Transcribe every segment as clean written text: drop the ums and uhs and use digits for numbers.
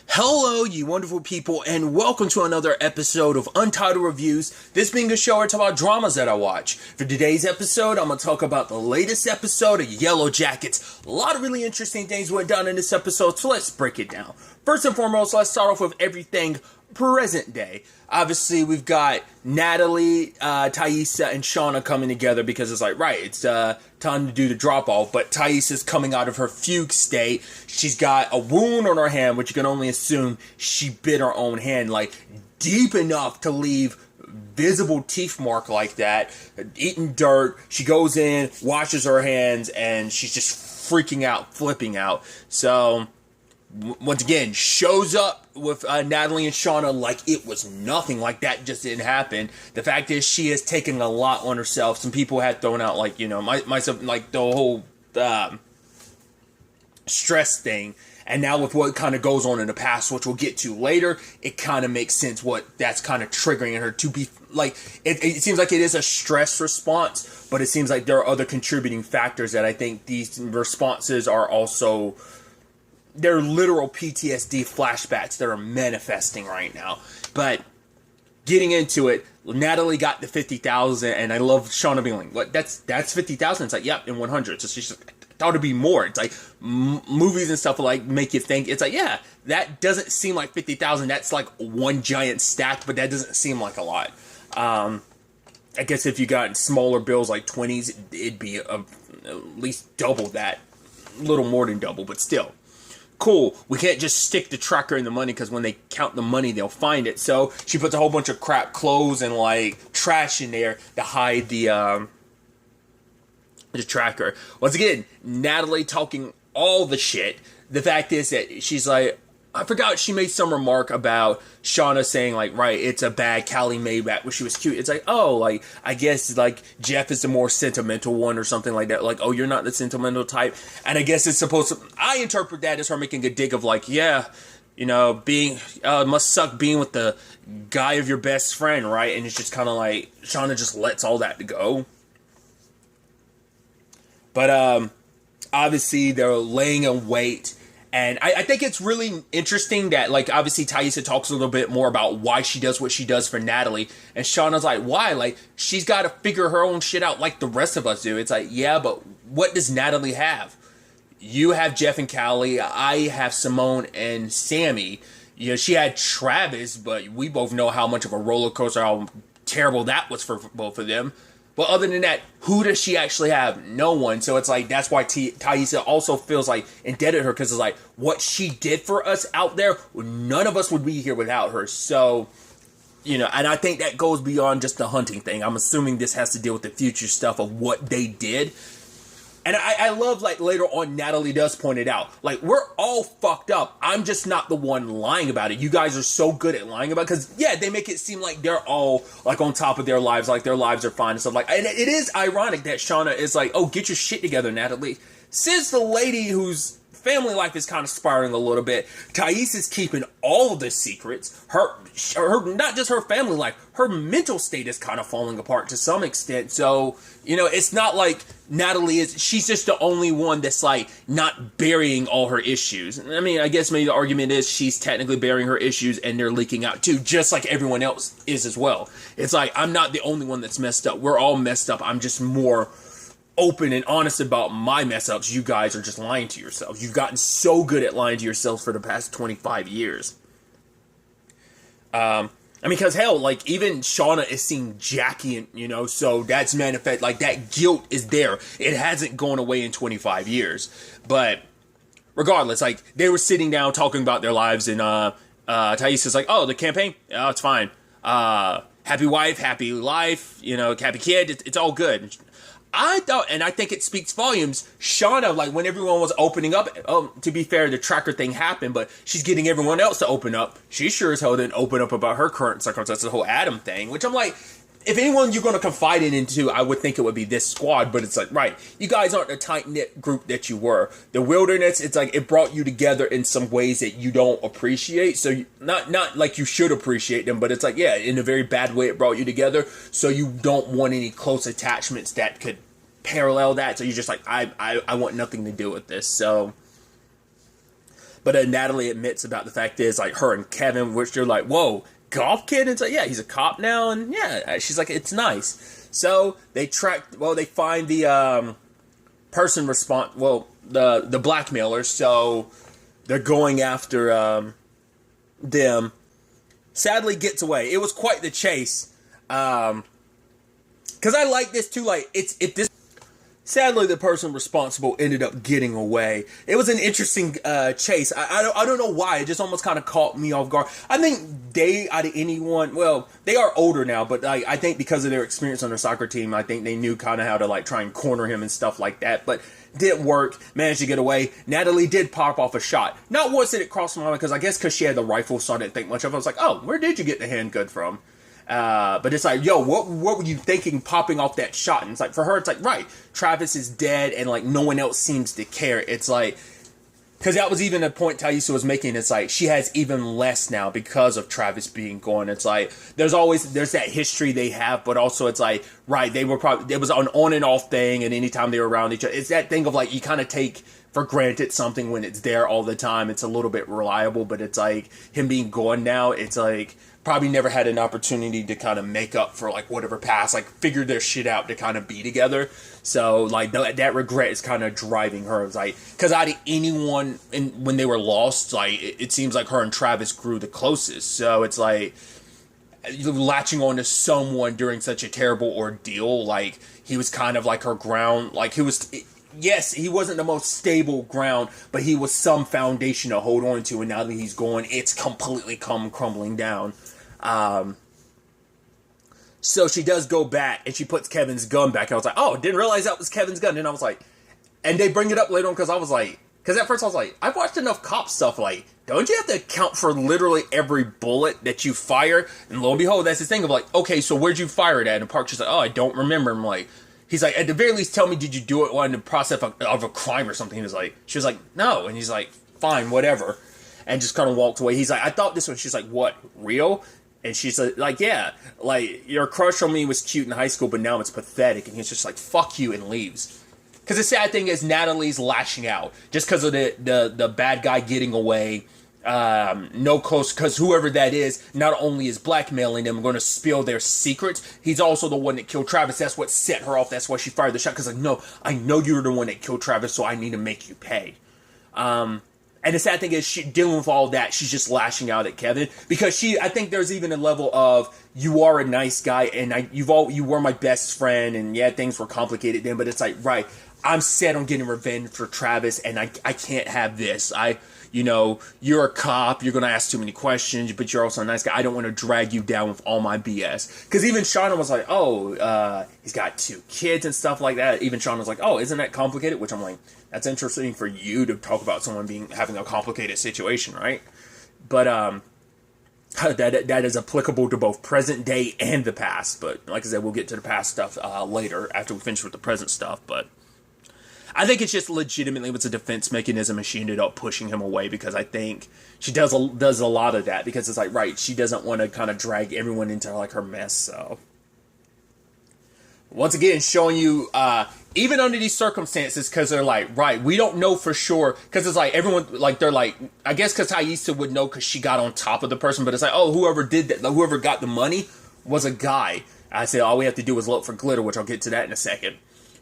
Hello, you wonderful people, and welcome to another episode of Untitled Reviews. This being a show where I talk about dramas that I watch. For today's episode, I'm going to talk about the latest episode of Yellowjackets. A lot of really interesting things went down in this episode, so let's break it down. First and foremost, let's start off with everything present day. Obviously, we've got Natalie, Taissa, and Shauna coming together because it's like, right, it's time to do the drop-off, but Taissa's coming out of her fugue state. She's got a wound on her hand, which you can only assume she bit her own hand, like, deep enough to leave visible teeth mark like that, eating dirt. She goes in, washes her hands, and she's just freaking out, flipping out. So once again, shows up with Natalie and Shauna like it was nothing, like that just didn't happen. The fact is, she has taken a lot on herself. Some people had thrown out, like, you know, myself, like the whole stress thing. And now with what kind of goes on in the past, which we'll get to later, it kind of makes sense what that's kind of triggering her to be, like, it seems like it is a stress response, but it seems like there are other contributing factors that I think these responses are also, they're literal PTSD flashbacks that are manifesting right now. But getting into it, Natalie got the 50,000, and I love Shauna being like, "What? That's 50,000." It's like, yep, in 100. So she's like, I thought it'd be more. It's like movies and stuff will like make you think. It's like, yeah, that doesn't seem like 50,000. That's like one giant stack, but that doesn't seem like a lot. I guess if you got smaller bills like 20s, it'd be at least double that, a little more than double, but still. Cool, we can't just stick the tracker in the money because when they count the money, they'll find it. So she puts a whole bunch of crap clothes and like trash in there to hide the tracker. Once again, Natalie talking all the shit. The fact is that she's like, I forgot, she made some remark about Shauna saying, like, right, it's a bad Callie made back when she was cute. It's like, oh, like, I guess, like, Jeff is the more sentimental one or something like that. Like, oh, you're not the sentimental type. And I guess it's supposed to, I interpret that as her making a dig of, like, yeah, you know, being, it must suck being with the guy of your best friend, right? And it's just kind of like, Shauna just lets all that go. But, obviously, they're laying in wait. And I think it's really interesting that, like, obviously Taissa talks a little bit more about why she does what she does for Natalie. And Shauna's like, why? Like, she's got to figure her own shit out like the rest of us do. It's like, yeah, but what does Natalie have? You have Jeff and Callie. I have Simone and Sammy. You know, she had Travis, but we both know how much of a roller coaster, how terrible that was for both of them. But other than that, who does she actually have? No one. So it's like, that's why Taissa also feels like indebted to her, because it's like, what she did for us out there, none of us would be here without her. So, you know, and I think that goes beyond just the hunting thing. I'm assuming this has to deal with the future stuff of what they did. And I love, like, later on, Natalie does point it out. Like, we're all fucked up. I'm just not the one lying about it. You guys are so good at lying about it. Because, yeah, they make it seem like they're all, like, on top of their lives. Like, their lives are fine and stuff. Like, and it is ironic that Shauna is like, oh, get your shit together, Natalie. Since the lady whose family life is kind of spiraling a little bit, Taissa is keeping all of the secrets. Her, not just her family life, her mental state is kind of falling apart to some extent. So, you know, it's not like Natalie is, she's just the only one that's, like, not burying all her issues. I mean, I guess maybe the argument is she's technically burying her issues and they're leaking out too, just like everyone else is as well. It's like, I'm not the only one that's messed up. We're all messed up. I'm just more open and honest about my mess ups. You guys are just lying to yourselves. You've gotten so good at lying to yourselves for the past 25 years. I mean, because hell, like, even Shauna is seeing Jackie, and, you know, so that's manifest, like, that guilt is there. It hasn't gone away in 25 years. But regardless, like, they were sitting down talking about their lives, and Taissa's like, oh, the campaign? Oh, it's fine. Happy wife, happy life, you know, happy kid, it's all good. I thought, and I think it speaks volumes, Shauna, like, when everyone was opening up, to be fair, the tracker thing happened, but she's getting everyone else to open up. She sure as hell didn't open up about her current circumstances, the whole Adam thing, which I'm like, if anyone you're going to confide into, I would think it would be this squad, but it's like, right, you guys aren't the tight-knit group that you were. The wilderness, it's like, it brought you together in some ways that you don't appreciate, so not like you should appreciate them, but it's like, yeah, in a very bad way it brought you together, so you don't want any close attachments that could parallel that, so you're just like, I want nothing to do with this, so But then Natalie admits about the fact is, like, her and Kevin, which they're like, whoa, golf kid? And it's like, yeah, he's a cop now. And yeah, she's like, it's nice. So they they find the person the blackmailer. So they're going after them. Sadly gets away. It was quite the chase. Because I like this too. Like, sadly, the person responsible ended up getting away. It was an interesting chase. I don't know why. It just almost kind of caught me off guard. I think they, out of anyone, well, they are older now, but I think because of their experience on their soccer team, I think they knew kind of how to like try and corner him and stuff like that. But didn't work. Managed to get away. Natalie did pop off a shot. Not once did it cross my mind, because she had the rifle, so I didn't think much of it. I was like, oh, where did you get the handgun from? But it's like, yo, what were you thinking popping off that shot? And it's like, for her, it's like, right, Travis is dead and like no one else seems to care. It's like, because that was even a point Taissa was making. It's like, she has even less now because of Travis being gone. It's like, there's that history they have, but also it's like, right, it was an on and off thing, and anytime they were around each other, it's that thing of like, you kind of take for granted something when it's there all the time. It's a little bit reliable, but it's like, him being gone now, it's like, probably never had an opportunity to kind of make up for like whatever past, like figure their shit out to kind of be together. So like that regret is kind of driving her. It's like, because out of anyone when they were lost, like it seems like her and Travis grew the closest. So it's like latching on to someone during such a terrible ordeal. Like he was kind of like her ground. Like yes, he wasn't the most stable ground, but he was some foundation to hold on to. And now that he's gone, it's completely come crumbling down. So she does go back and she puts Kevin's gun back. I was like, oh, didn't realize that was Kevin's gun. And I was like, and they bring it up later on because at first I was like, I've watched enough cop stuff. Like, don't you have to account for literally every bullet that you fire? And lo and behold, that's the thing of like, okay, so where'd you fire it at? And Park's just like, oh, I don't remember. I'm like, he's like, at the very least, tell me, did you do it in the process of a crime or something? She was like, no. And he's like, fine, whatever. And just kind of walked away. He's like, I thought this one. She's like, what, real? And she's like, yeah, like, your crush on me was cute in high school, but now it's pathetic. And he's just like, fuck you, and leaves. Because the sad thing is Natalie's lashing out. Just because of the bad guy getting away. No close, because whoever that is, not only is blackmailing them, going to spill their secrets, he's also the one that killed Travis. That's what set her off. That's why she fired the shot. Because like, no, I know you're the one that killed Travis, so I need to make you pay. And the sad thing is, she dealing with all that, she's just lashing out at Kevin because I think there's even a level of, you are a nice guy, and you were my best friend, and yeah, things were complicated then, but it's like, right, I'm set on getting revenge for Travis, and I can't have this. You're a cop, you're going to ask too many questions, but you're also a nice guy. I don't want to drag you down with all my BS. Because even Shauna was like, he's got 2 kids and stuff like that. Even Shauna was like, oh, isn't that complicated? Which I'm like, that's interesting for you to talk about someone having a complicated situation, right? But that is applicable to both present day and the past. But like I said, we'll get to the past stuff later after we finish with the present stuff. But I think it's just legitimately was a defense mechanism, and she ended up pushing him away because I think she does a lot of that because it's like, right, she doesn't want to kind of drag everyone into like her mess. So once again, showing you even under these circumstances, because they're like, right, we don't know for sure, because it's like everyone, like, they're like, I guess because Taissa would know because she got on top of the person, but it's like, oh, whoever did that, whoever got the money was a guy. I said all we have to do is look for glitter, which I'll get to that in a second.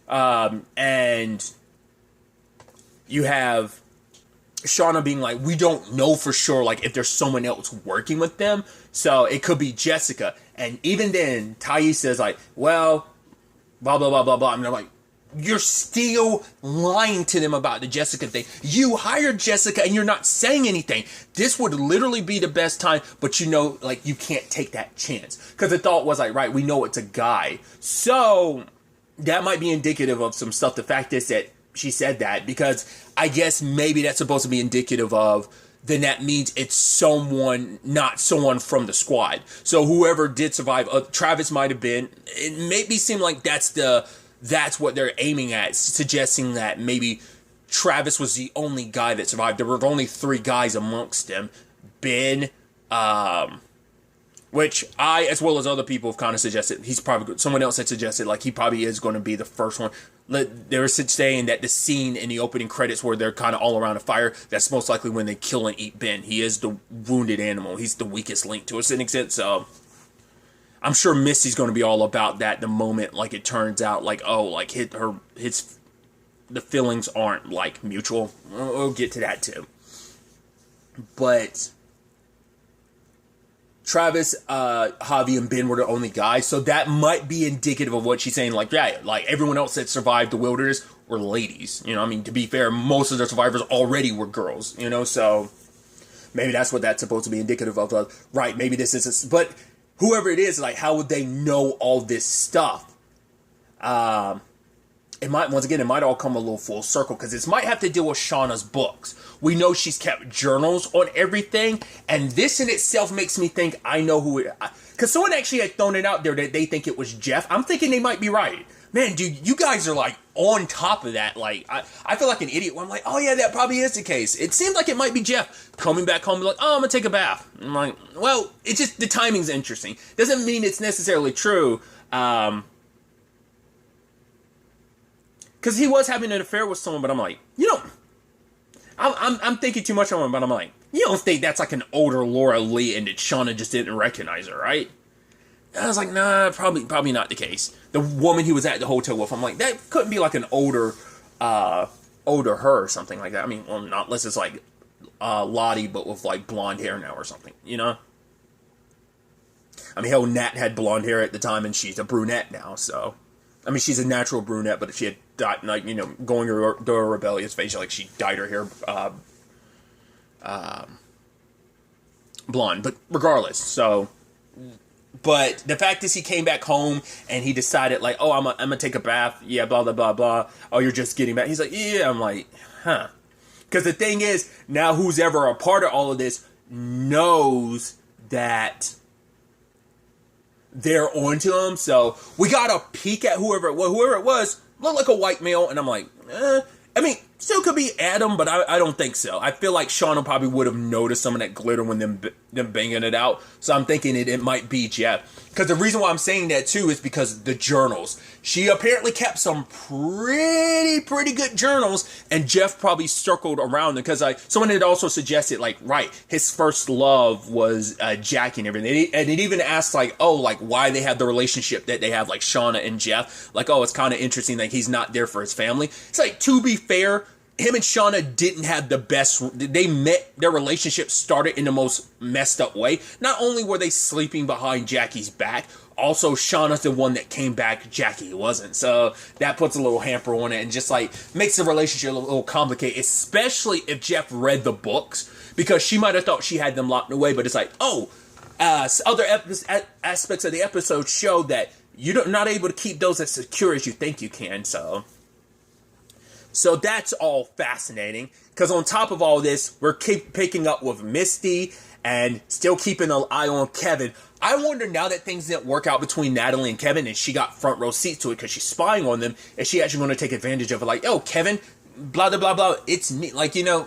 And you have Shauna being like, we don't know for sure, like, if there's someone else working with them, so it could be Jessica. And even then, Taissa's like, well, blah, blah, blah, blah, blah. And I'm like, you're still lying to them about the Jessica thing. You hired Jessica and you're not saying anything. This would literally be the best time, but like, you can't take that chance. Because the thought was like, right, we know it's a guy. So that might be indicative of some stuff. The fact is that she said that because I guess maybe that's supposed to be indicative of, then that means it's someone, not someone from the squad. So whoever did survive, Travis might have been, it maybe seem like that's what they're aiming at, suggesting that maybe Travis was the only guy that survived. There were only 3 guys amongst them. Ben, Which I, as well as other people, have kind of suggested he's probably, someone else had suggested like he probably is going to be the first one. They were saying that the scene in the opening credits where they're kind of all around a fire, that's most likely when they kill and eat Ben. He is the wounded animal. He's the weakest link to a certain extent. So I'm sure Misty's going to be all about that the moment like it turns out like, oh, like the feelings aren't like mutual. We'll get to that too. But Travis, Javi, and Ben were the only guys, so that might be indicative of what she's saying. Like, yeah, like everyone else that survived the wilderness were ladies. You know, I mean, to be fair, most of the survivors already were girls. You know, so maybe that's what that's supposed to be indicative of. Right? Maybe this is, but whoever it is, like, how would they know all this stuff? It might all come a little full circle because it might have to deal with Shauna's books. We know she's kept journals on everything, and this in itself makes me think I know who it. Because someone actually had thrown it out there that they think it was Jeff. I'm thinking they might be right. Man, dude, you guys are like on top of that. Like, I feel like an idiot when I'm like, oh yeah, that probably is the case. It seems like it might be Jeff coming back home, like, oh, I'm gonna take a bath. I'm like, well, it's just the timing's interesting. Doesn't mean it's necessarily true. Because he was having an affair with someone, but I'm like, you know, I'm thinking too much on him, but I'm like, you don't think that's like an older Laura Lee and that Shauna just didn't recognize her, right? And I was like, nah, probably not the case. The woman he was at the hotel with, I'm like, that couldn't be like an older her or something like that. I mean, well, not unless it's like Lottie, but with like blonde hair now or something, you know? I mean, hell, Nat had blonde hair at the time, and she's a brunette now, so. I mean, she's a natural brunette, but if she had died, like, you know, going to a rebellious phase, like she dyed her hair blonde. But regardless, so. But the fact is, he came back home and he decided, like, oh, I'm gonna take a bath. Yeah, blah blah blah blah. Oh, you're just getting back. He's like, yeah. I'm like, huh? Because the thing is, now who's ever a part of all of this knows that they're onto him, so we got a peek at whoever it was, looked like a white male, and I'm like, I mean, still could be Adam, but I don't think so. I feel like Shauna probably would have noticed some of that glitter when them banging it out, so I'm thinking it might be Jeff. Because the reason why I'm saying that too is because the journals. She apparently kept some pretty good journals, and Jeff probably circled around them because someone had also suggested, like, right, his first love was Jackie and everything. And it even asked, like, oh, like, why they have the relationship that they have, like, Shauna and Jeff. Like, oh, it's kind of interesting, like, he's not there for his family. It's like, to be fair, him and Shauna didn't have the best. They met, their relationship started in the most messed up way. Not only were they sleeping behind Jackie's back, also Shauna's the one that came back, Jackie wasn't. So that puts a little hamper on it and just like makes the relationship a little complicated, especially if Jeff read the books, because she might have thought she had them locked away, but it's like, oh, other aspects of the episode show that you're not able to keep those as secure as you think you can, so that's all fascinating, because on top of all this, we're picking up with Misty and still keeping an eye on Kevin. I wonder, now that things didn't work out between Natalie and Kevin and she got front row seats to it because she's spying on them, is she actually going to take advantage of it? Like, oh, Kevin, blah, blah, blah, blah, it's me. Like, you know,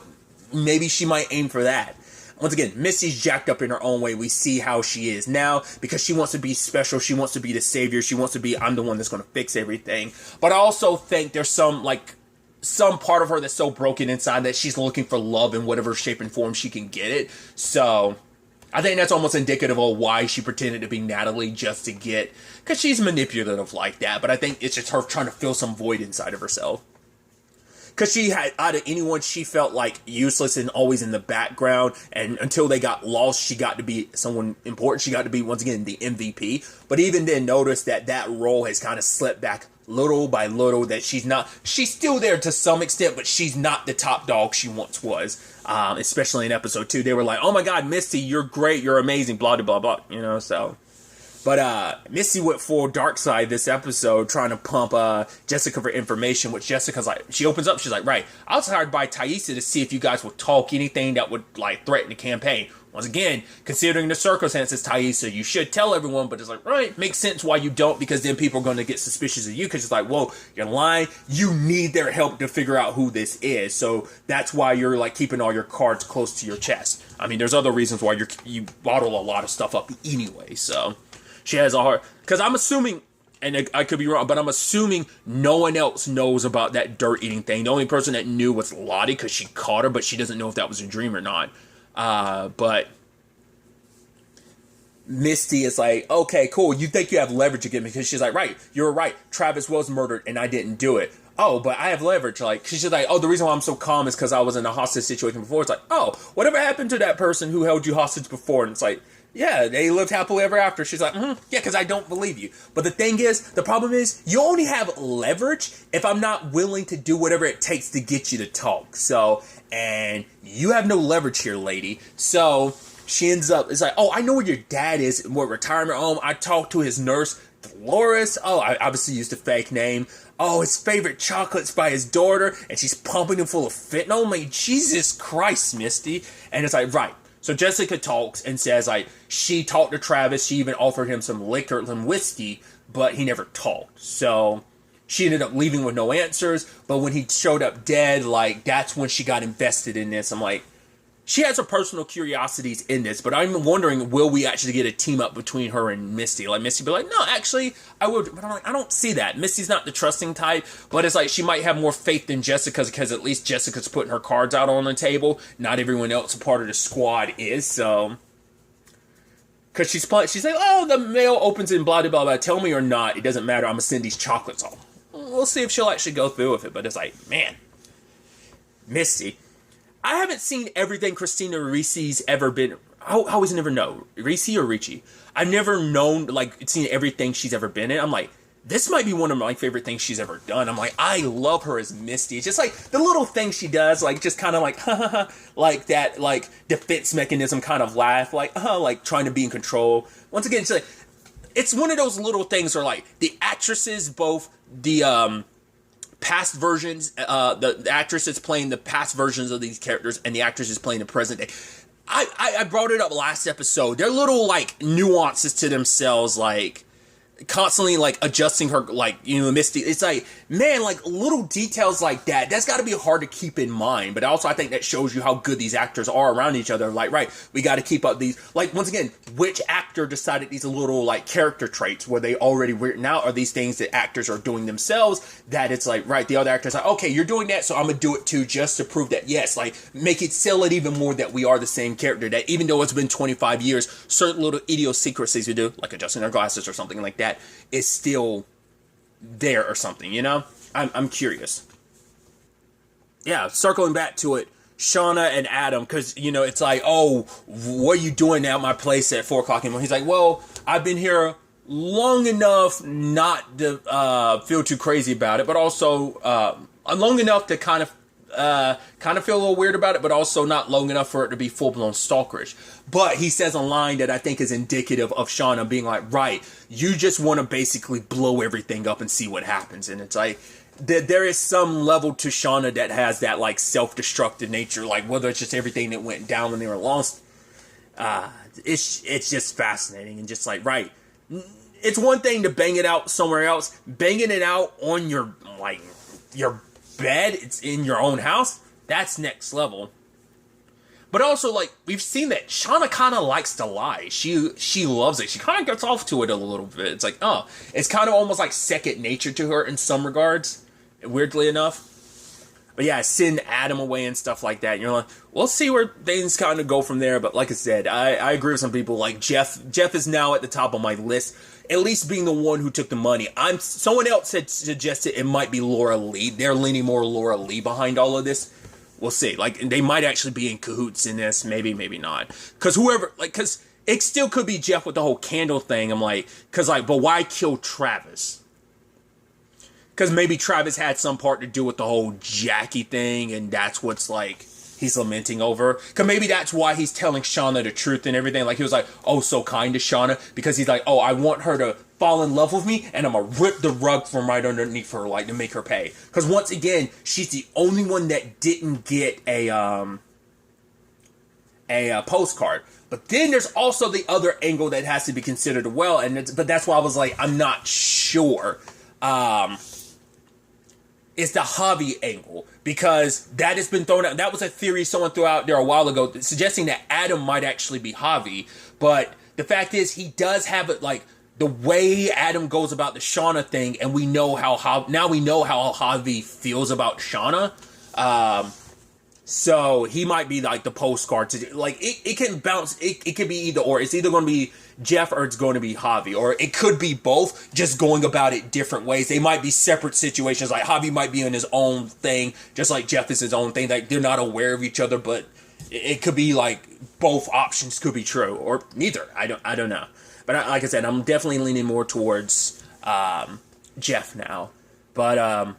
maybe she might aim for that. Once again, Misty's jacked up in her own way. We see how she is now because she wants to be special. She wants to be the savior. She wants to be, I'm the one that's going to fix everything. But I also think there's some part of her that's so broken inside that she's looking for love in whatever shape and form she can get it. So I think that's almost indicative of why she pretended to be Natalie, just to get, because she's manipulative like that. But I think it's just her trying to fill some void inside of herself. Because she had, out of anyone, she felt like useless and always in the background. And until they got lost, she got to be someone important. She got to be, once again, the MVP. But even then, notice that role has kind of slipped back little by little, that she's still there to some extent, but she's not the top dog she once was. Especially in episode 2, they were like, oh my God, Misty, you're great, you're amazing, blah, blah, blah, blah, you know, so But Misty went full dark side this episode, trying to pump Jessica for information, which Jessica's like, she opens up, she's like, right, I was hired by Taissa to see if you guys would talk anything that would, like, threaten the campaign. Once again, considering the circumstances, Taissa, you should tell everyone, but it's like, right, makes sense why you don't, because then people are going to get suspicious of you, because it's like, whoa, you're lying, you need their help to figure out who this is, so that's why you're, like, keeping all your cards close to your chest. I mean, there's other reasons why you bottle a lot of stuff up anyway, so she has a hard, because I'm assuming, and I could be wrong, but I'm assuming no one else knows about that dirt eating thing. The only person that knew was Lottie, because she caught her, but she doesn't know if that was a dream or not. But Misty is like, okay, cool, you think you have leverage again, because she's like, right, you're right, Travis was murdered and I didn't do it. Oh, but I have leverage. Like, she's just like, oh, the reason why I'm so calm is because I was in a hostage situation before. It's like, oh, whatever happened to that person who held you hostage before? And it's like, yeah, they lived happily ever after. She's like, yeah, because I don't believe you. But the thing is, the problem is, you only have leverage if I'm not willing to do whatever it takes to get you to talk. So, and you have no leverage here, lady. So she ends up, it's like, oh, I know where your dad is, what retirement home. I talked to his nurse, Dolores. Oh, I obviously used a fake name. Oh, his favorite chocolates by his daughter, and she's pumping him full of fentanyl. I'm like, Jesus Christ, Misty. And it's like, right. So Jessica talks and says, like, she talked to Travis. She even offered him some liquor, some whiskey, but he never talked. So she ended up leaving with no answers. But when he showed up dead, like, that's when she got invested in this. I'm like, she has her personal curiosities in this, but I'm wondering, will we actually get a team up between her and Misty? Like, Misty be like, no, actually, I would. But I'm like, I don't see that. Misty's not the trusting type, but it's like she might have more faith than Jessica, because at least Jessica's putting her cards out on the table. Not everyone else a part of the squad is, so. Because she's like, oh, the mail opens in blah, blah, blah, blah. Tell me or not, it doesn't matter. I'm going to send these chocolates home. We'll see if she'll actually go through with it, but it's like, man, Misty. I haven't seen everything Christina Ricci's ever been. I always never know. Ricci or Ricci? I've never known, like, seen everything she's ever been in. I'm like, this might be one of my favorite things she's ever done. I'm like, I love her as Misty. It's just like the little things she does, like, just kind of like, like that, like, defense mechanism kind of laugh, like trying to be in control. Once again, it's like, it's one of those little things where, like, the actresses, both the, past versions, the actress is playing the past versions of these characters, and the actress is playing the present day. I brought it up last episode. They're little, like, nuances to themselves, like, constantly, like, adjusting her, like, you know, Misty. It's like, man, like, little details like that's got to be hard to keep in mind. But also, I think that shows you how good these actors are around each other. Like, right, we got to keep up these, like, once again, which actor decided these little, like, character traits? Were they already written out? Are these things that actors are doing themselves? That it's like, right, the other actor's like, okay, you're doing that, so I'm gonna do it too, just to prove that, yes, like, make it sell it even more that we are the same character. That even though it's been 25 years, certain little idiosyncrasies we do, like adjusting our glasses or something like that, is still there or something, you know? I'm curious. Yeah, circling back to it, Shauna and Adam, because, you know, it's like, oh, what are you doing at my place at 4 o'clock in the morning? He's like, well, I've been here long enough not to feel too crazy about it, but also long enough to kind of feel a little weird about it, but also not long enough for it to be full-blown stalkerish. But he says a line that I think is indicative of Shauna being like, right, you just want to basically blow everything up and see what happens. And it's like, there is some level to Shauna that has that, like, self-destructive nature, like, whether it's just everything that went down when they were lost. It's just fascinating, and just like, right, it's one thing to bang it out somewhere else. Banging it out on your, like, your bed, it's in your own house, that's next level. But also, like, we've seen that Shauna kind of likes to lie. She loves it. She kind of gets off to it a little bit. It's like, oh, it's kind of almost like second nature to her in some regards, weirdly enough. But yeah, send Adam away and stuff like that. And you're like, we'll see where things kind of go from there. But like I said, I agree with some people. Like Jeff is now at the top of my list, at least being the one who took the money. Someone else had suggested it might be Laura Lee. They're leaning more Laura Lee behind all of this. We'll see. Like, they might actually be in cahoots in this. Maybe not. Because it still could be Jeff with the whole candle thing. I'm like, but why kill Travis? Because maybe Travis had some part to do with the whole Jackie thing, and that's what's, like, he's lamenting over. Because maybe that's why he's telling Shauna the truth and everything. Like, he was like, oh, so kind to Shauna. Because he's like, oh, I want her to fall in love with me, and I'm going to rip the rug from right underneath her, like, to make her pay. Because once again, she's the only one that didn't get a postcard. But then there's also the other angle that has to be considered as well. But that's why I was like, I'm not sure. It's the Javi angle, because that has been thrown out. That was a theory someone threw out there a while ago, suggesting that Adam might actually be Javi. But the fact is, he does have it, like, the way Adam goes about the Shauna thing, and we know now we know how Javi feels about Shauna. So he might be like the postcard to, like, it can bounce. It could be either or. It's either going to be Jeff or it's going to be Javi, or it could be both, just going about it different ways. They might be separate situations. Like, Javi might be in his own thing, just like Jeff is his own thing. Like, they're not aware of each other, but it could be like both options could be true, or neither. I don't know. But like I said, I'm definitely leaning more towards Jeff now. But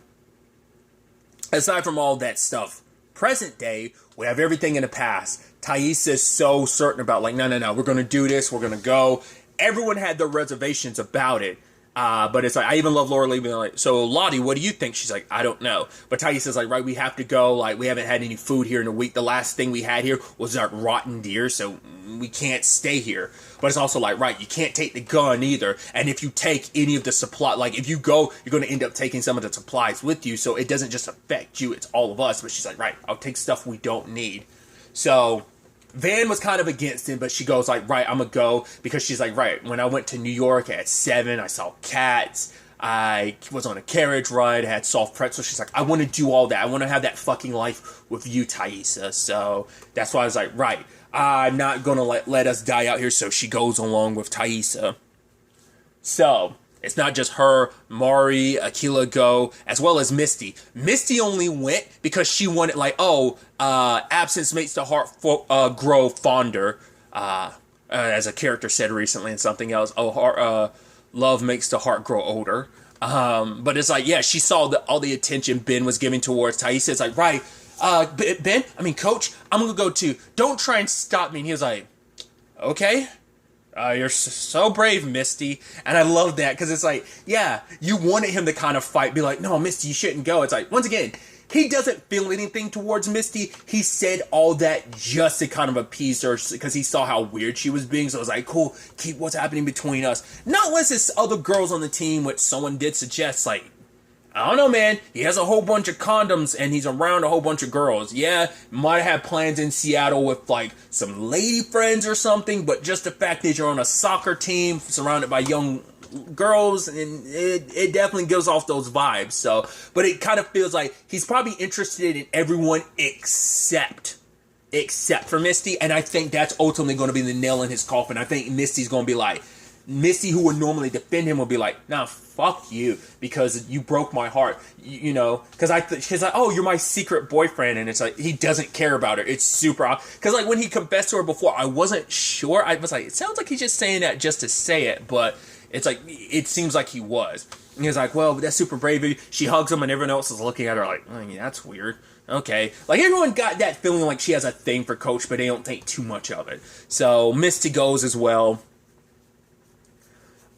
aside from all that stuff, present day, we have everything in the past. Thais is so certain about, like, no, we're going to do this, we're going to go. Everyone had their reservations about it. But it's like, I even love Laura Lee being like, so Lottie, what do you think? She's like, I don't know. But Thais is like, right, we have to go. Like, we haven't had any food here in a week. The last thing we had here was our rotten deer, so we can't stay here. But it's also like, right, you can't take the gun either. And if you take any of the supply, like, if you go, you're going to end up taking some of the supplies with you. So it doesn't just affect you, it's all of us. But she's like, right, I'll take stuff we don't need. So Van was kind of against it, but she goes like, right, I'm going to go, because she's like, right, when I went to New York at 7, I saw cats, I was on a carriage ride, I had soft pretzels. She's like, I want to do all that. I want to have that fucking life with you, Thaisa. So that's why I was like, right, I'm not going to let us die out here. So she goes along with Thaisa. So it's not just her, Mari, Akila go, as well as Misty. Misty only went because she wanted, like, absence makes the heart grow fonder, as a character said recently in something else. Love makes the heart grow older. But it's like, yeah, she saw all the attention Ben was giving towards Thaisa. It's like, right, Coach, I'm going to go too. Don't try and stop me. And he was like, okay. You're so brave, Misty. And I love that, because it's like, yeah, you wanted him to kind of fight, be like, no, Misty, you shouldn't go. It's like, once again, he doesn't feel anything towards Misty. He said all that just to kind of appease her, because he saw how weird she was being. So it was like, cool, keep what's happening between us. Not unless it's other girls on the team, which someone did suggest, like, I don't know, man. He has a whole bunch of condoms, and he's around a whole bunch of girls. Yeah, might have plans in Seattle with, like, some lady friends or something, but just the fact that you're on a soccer team surrounded by young girls, and it definitely gives off those vibes. So, but it kind of feels like he's probably interested in everyone except for Misty, and I think that's ultimately going to be the nail in his coffin. I think Misty's going to be like, Misty, who would normally defend him, will be like, nah, fuck you, because you broke my heart, you know, because she's like, oh, you're my secret boyfriend, and it's like, he doesn't care about her. It's super odd, because like when he confessed to her before, I wasn't sure. I was like, it sounds like he's just saying that just to say it, but it's like, it seems like he was. And he was like, well, that's super brave of you. She hugs him, and everyone else is looking at her like, oh, yeah, that's weird. Okay. Like, everyone got that feeling like she has a thing for Coach, but they don't think too much of it. So Misty goes as well.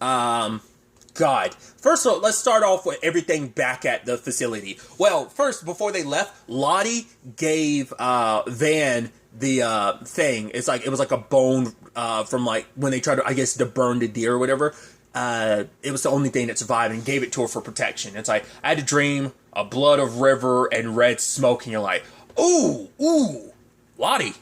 God. First of all, let's start off with everything back at the facility. Well, first, before they left, Lottie gave Van the thing. It's like, it was like a bone from like when they tried to, I guess, to burn the deer or whatever. It was the only thing that survived, and gave it to her for protection. It's like, I had a dream, a blood of river and red smoke, and you're like, ooh, Lottie,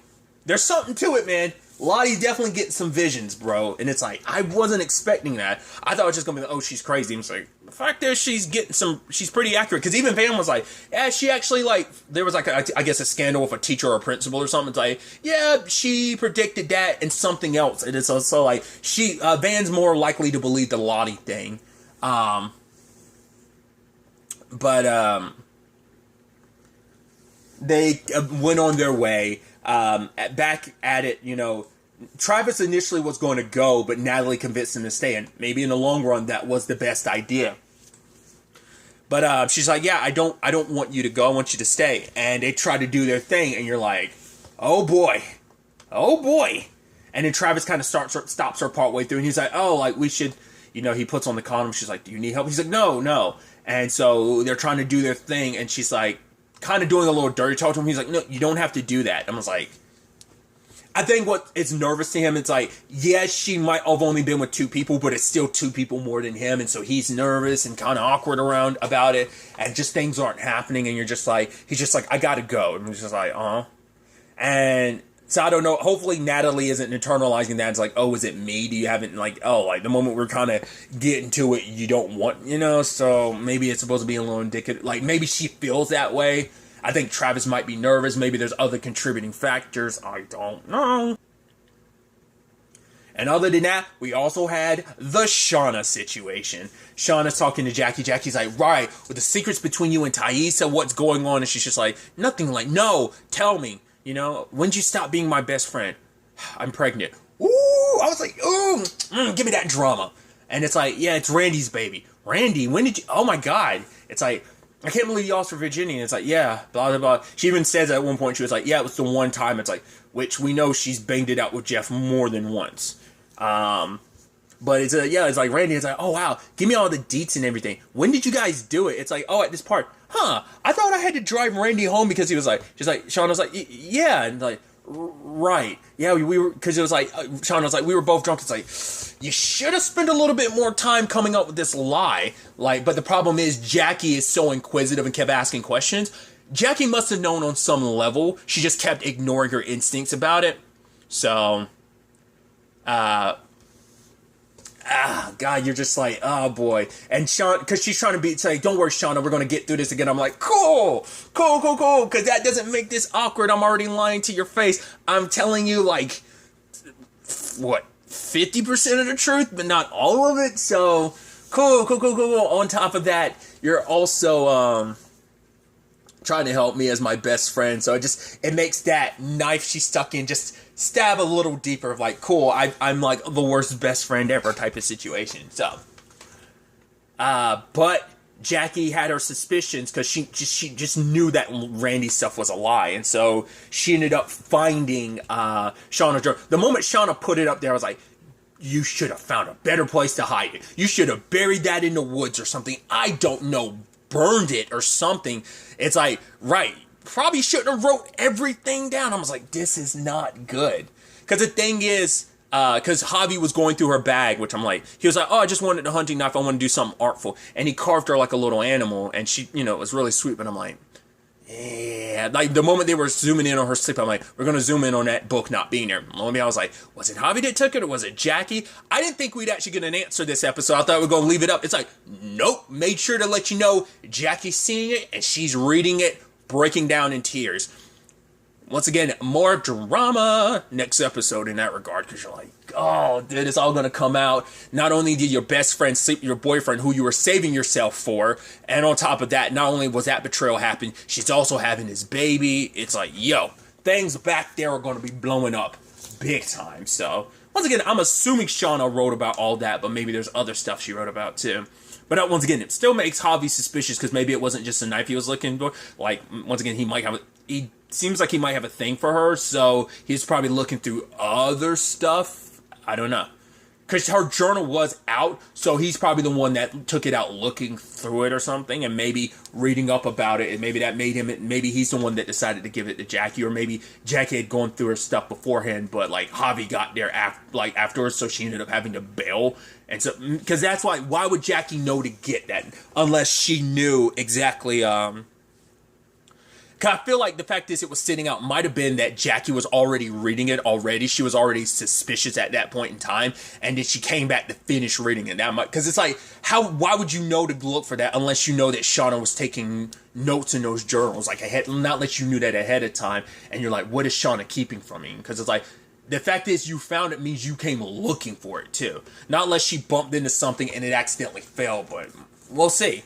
there's something to it, man. Lottie definitely getting some visions, bro. And it's like, I wasn't expecting that. I thought it was just going to be like, oh, she's crazy. And it's like, the fact is, she's pretty accurate. Because even Van was like, yeah, she actually, like, there was like, I guess a scandal with a teacher or a principal or something. It's like, yeah, she predicted that and something else. And it's also like, Van's more likely to believe the Lottie thing. They went on their way. Back at it, you know, Travis initially was going to go, but Natalie convinced him to stay, and maybe in the long run that was the best idea. But she's like, yeah, I don't want you to go. I want you to stay. And they try to do their thing, and you're like, oh boy, oh boy. And then Travis kind of stops her partway through, and he's like, oh, like we should, he puts on the condom. She's like, do you need help? He's like, no. And so they're trying to do their thing, and she's like, kind of doing a little dirty talk to him. He's like, no, you don't have to do that. I was like, I think what is nervous to him, it's like, yes, she might have only been with 2 people, but it's still 2 people more than him, and so he's nervous and kind of awkward around about it, and just things aren't happening, and he's just like, I gotta go, and he's just like, and so I don't know, hopefully Natalie isn't internalizing that, it's like, oh, is it me, do you haven't, like, like, the moment we're kind of getting to it, you don't want, so maybe it's supposed to be a little indicative, like, maybe she feels that way. I think Travis might be nervous. Maybe there's other contributing factors. I don't know. And other than that, we also had the Shauna situation. Shauna's talking to Jackie. Jackie's like, right, with the secrets between you and Taissa, what's going on? And she's just like, nothing. Like, no, tell me. When'd you stop being my best friend? I'm pregnant. Ooh, I was like, ooh, give me that drama. And it's like, yeah, it's Randy's baby. Randy, when did you? Oh my God. It's like, I can't believe you lost for Virginia. And it's like, yeah, blah, blah, blah. She even says at one point, she was like, yeah, it was the one time. It's like, which we know she's banged it out with Jeff more than once. But it's it's like Randy, it's like, oh, wow, give me all the deets and everything. When did you guys do it? It's like, oh, at this part. I thought I had to drive Randy home because he was like, Shauna was like, yeah. And like, right. Yeah, we were, because it was like, Shauna was like, we were both drunk. It's like, you should have spent a little bit more time coming up with this lie. Like, but the problem is Jackie is so inquisitive and kept asking questions. Jackie must have known on some level. She just kept ignoring her instincts about it. So, God, you're just like, oh boy. And Shauna, because she's trying to say, don't worry, Shauna, we're going to get through this again. I'm like, cool. Because that doesn't make this awkward. I'm already lying to your face. I'm telling you, like, what? 50% of the truth, but not all of it. So cool. On top of that, you're also trying to help me as my best friend. So it makes that knife she stuck in just stab a little deeper of like, cool, I'm like the worst best friend ever type of situation. So but Jackie had her suspicions because she just knew that Randy stuff was a lie, and so she ended up finding Shauna's journal. The moment Shauna put it up there, I was like, you should have found a better place to hide it. You should have buried that in the woods or something. I don't know, burned it or something. It's like, right, probably shouldn't have wrote everything down. I was like, this is not good. Because the thing is, because Javi was going through her bag, which I'm like, he was like, oh, I just wanted a hunting knife. I want to do something artful. And he carved her like a little animal, and she, it was really sweet. But I'm like, yeah. Like, the moment they were zooming in on her sleep, I'm like, we're going to zoom in on that book not being there. I was like, was it Javi that took it, or was it Jackie? I didn't think we'd actually get an answer this episode. I thought we were going to leave it up. It's like, nope. Made sure to let you know Jackie's seeing it, and she's reading it, breaking down in tears. Once again, more drama next episode in that regard, because you're like, oh, dude, it's all going to come out. Not only did your best friend sleep with your boyfriend, who you were saving yourself for, and on top of that, not only was that betrayal happen, she's also having his baby. It's like, yo, things back there are going to be blowing up big time. So, once again, I'm assuming Shauna wrote about all that, but maybe there's other stuff she wrote about too. But once again, it still makes Javi suspicious, because maybe it wasn't just a knife he was looking for. Like, once again, he seems like he might have a thing for her, so he's probably looking through other stuff. I don't know. Because her journal was out, so he's probably the one that took it out looking through it or something, and maybe reading up about it, and maybe that made him, maybe he's the one that decided to give it to Jackie, or maybe Jackie had gone through her stuff beforehand, but like Javi got there afterwards, so she ended up having to bail. And so, because that's why would Jackie know to get that, unless she knew exactly, I feel like the fact is it was sitting out might have been that Jackie was already reading it already. She was already suspicious at that point in time, and then she came back to finish reading it. Because it's like, why would you know to look for that unless you know that Shauna was taking notes in those journals? Like, not unless you knew that ahead of time, and you're like, what is Shauna keeping from me? Because it's like, the fact is you found it means you came looking for it too. Not unless she bumped into something and it accidentally fell, but we'll see.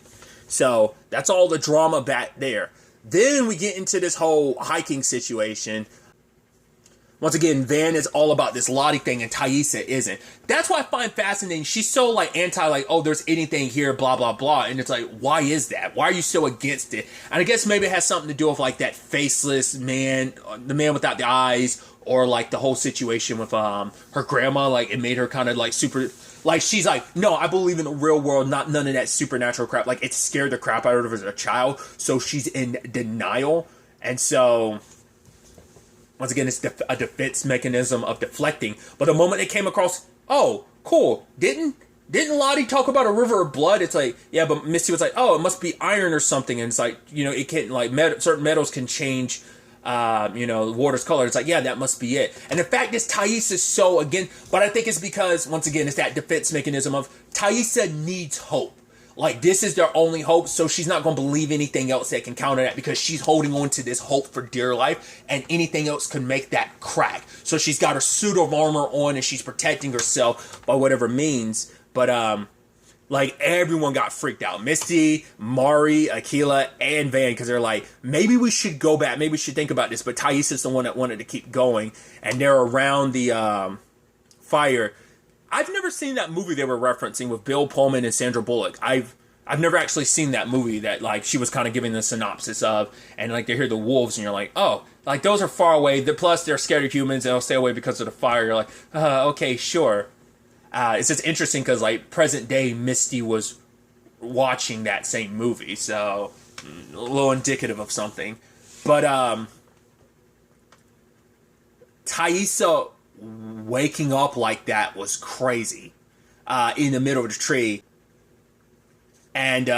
So, that's all the drama back there. Then we get into this whole hiking situation. once again, Van is all about this Lottie thing and Taissa isn't. That's what I find fascinating. She's so like anti, like, oh, there's anything here, blah, blah, blah. And it's like, why is that? Why are you so against it? And I guess maybe it has something to do with like that faceless man, the man without the eyes, or like the whole situation with her grandma. Like it made her kind of like super, like she's like, no, I believe in the real world, not none of that supernatural crap. Like it scared the crap out of her as a child. So she's in denial. And so, once again, it's a defense mechanism of deflecting. But the moment it came across, oh, cool, didn't Lottie talk about a river of blood? It's like, yeah, but Misty was like, oh, it must be iron or something. And it's like, you know, it can, like, certain metals can change, you know, the water's color. It's like, yeah, that must be it. And the fact is, Taissa is so, again, but I think it's because, once again, it's that defense mechanism of Taissa needs hope. Like, this is their only hope, so she's not going to believe anything else that can counter that because she's holding on to this hope for dear life, and anything else can make that crack. So she's got her suit of armor on, and she's protecting herself by whatever means. But, like, everyone got freaked out. Misty, Mari, Akila, and Van, because they're like, maybe we should go back, maybe we should think about this, but Taissa's the one that wanted to keep going, and they're around the fire. I've never seen that movie they were referencing with Bill Pullman and Sandra Bullock. I've never actually seen that movie that, like, she was kind of giving the synopsis of, and, like, they hear the wolves, and you're like, oh, like, those are far away. Plus, they're scared of humans, and they'll stay away because of the fire. You're like, okay, sure. It's just interesting because, like, present day Misty was watching that same movie, so a little indicative of something. But, Taissa waking up like that was crazy in the middle of the tree. And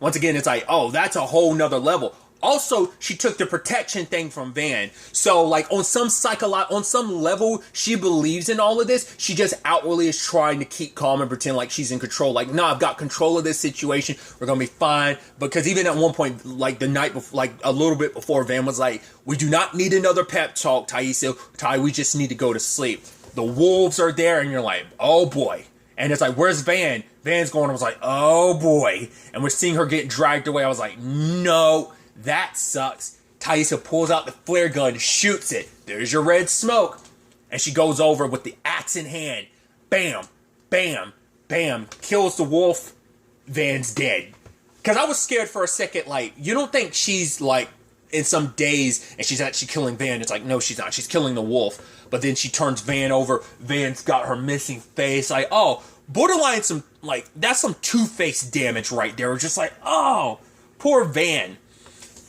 once again, it's like, oh, that's a whole nother level. Also, she took the protection thing from Van. So, like, on some level, she believes in all of this. She just outwardly is trying to keep calm and pretend like she's in control. Like, no, I've got control of this situation. We're going to be fine. Because even at one point, like, the night before, like, a little bit before, Van was like, we do not need another pep talk, Taissa. Ty, we just need to go to sleep. The wolves are there, and you're like, oh, boy. And it's like, where's Van? Van's going, I was like, oh, boy. And we're seeing her get dragged away. I was like, no. That sucks. Taissa pulls out the flare gun, shoots it. There's your red smoke. And she goes over with the axe in hand. Bam, bam, bam. Kills the wolf. Van's dead. Because I was scared for a second, like, you don't think she's, like, in some daze and she's actually killing Van. It's like, no, she's not. She's killing the wolf. But then she turns Van over. Van's got her missing face. Like, oh, borderline some, like, that's some Two-Face damage right there. We're just like, oh, poor Van.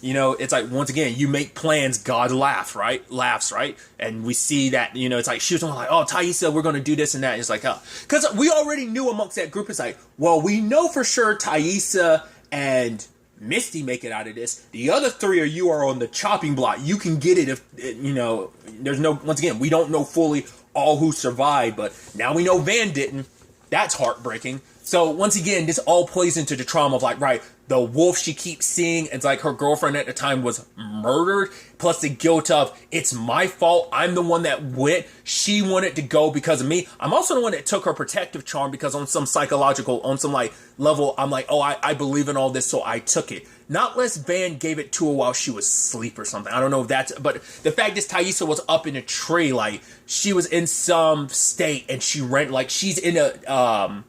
You know, it's like, once again, you make plans, God laughs, right? And we see that, you know, it's like, she was like, oh, Taissa, we're going to do this and that. And it's like, oh. Because we already knew amongst that group, it's like, well, we know for sure Taissa and Misty make it out of this. The other three of you are on the chopping block. You can get it if, you know, there's no, once again, we don't know fully all who survived, but now we know Van didn't. That's heartbreaking. So, once again, this all plays into the trauma of, like, right, the wolf she keeps seeing, it's like her girlfriend at the time was murdered, plus the guilt of, it's my fault, I'm the one that went, she wanted to go because of me. I'm also the one that took her protective charm because on some psychological, on some, like, level, I'm like, oh, I believe in all this, so I took it. Not less Van gave it to her while she was asleep or something. I don't know if that's, but the fact is Taissa was up in a tree, like, she was in some state, and she ran, like, she's in a,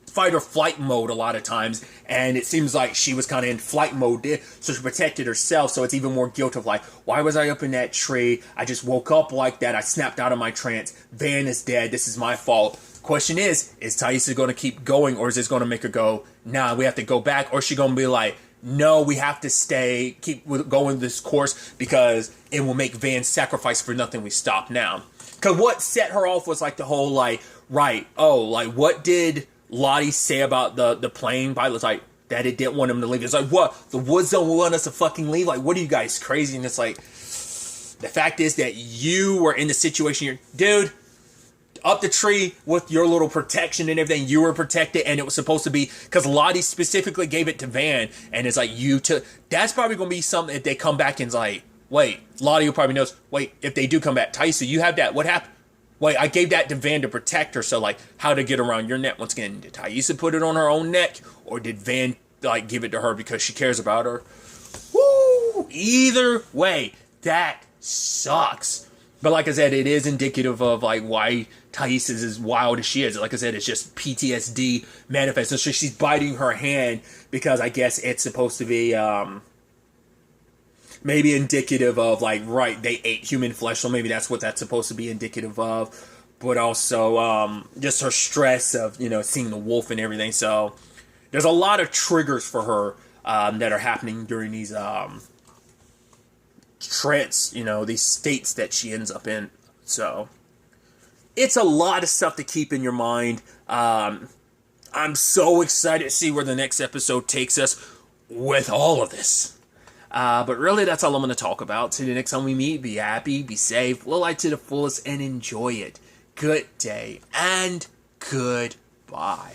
fight or flight mode a lot of times, and it seems like she was kind of in flight mode there, so she protected herself. So it's even more guilt of like, why was I up in that tree? I just woke up like that. I snapped out of my trance. Van is dead. This is my fault. Question is Taissa going to keep going, or is this going to make her go, nah, we have to go back? Or is she going to be like, no, we have to stay, keep going this course because it will make Van sacrifice for nothing. We stop now. Because what set her off was like the whole like, right, oh, like what did Lottie say about the plane pilot's like, that it didn't want him to leave. It's like, what? The woods don't want us to fucking leave? Like, what are you guys, crazy? And it's like, the fact is that you were in the situation here. Dude, up the tree with your little protection and everything, you were protected, and it was supposed to be, because Lottie specifically gave it to Van, and it's like, you took, that's probably going to be something if they come back and it's like, wait, Lottie will probably knows, wait, if they do come back, Taissa, you have that, what happened? Wait, I gave that to Van to protect her, so, like, how to get around your neck. Once again, did Taissa put it on her own neck, or did Van, like, give it to her because she cares about her? Woo! Either way, that sucks. But like I said, it is indicative of like why Thais is as wild as she is. Like I said, it's just PTSD manifested. So she's biting her hand because I guess it's supposed to be maybe indicative of like, right, they ate human flesh, so maybe that's what that's supposed to be indicative of. But also just her stress of, you know, seeing the wolf and everything. So there's a lot of triggers for her that are happening during these trance, you know, these states that she ends up in. So it's a lot of stuff to keep in your mind. I'm so excited to see where the next episode takes us with all of this. But really, that's all I'm going to talk about. Till the next time we meet, be happy, be safe, live life to the fullest, and enjoy it. Good day and goodbye.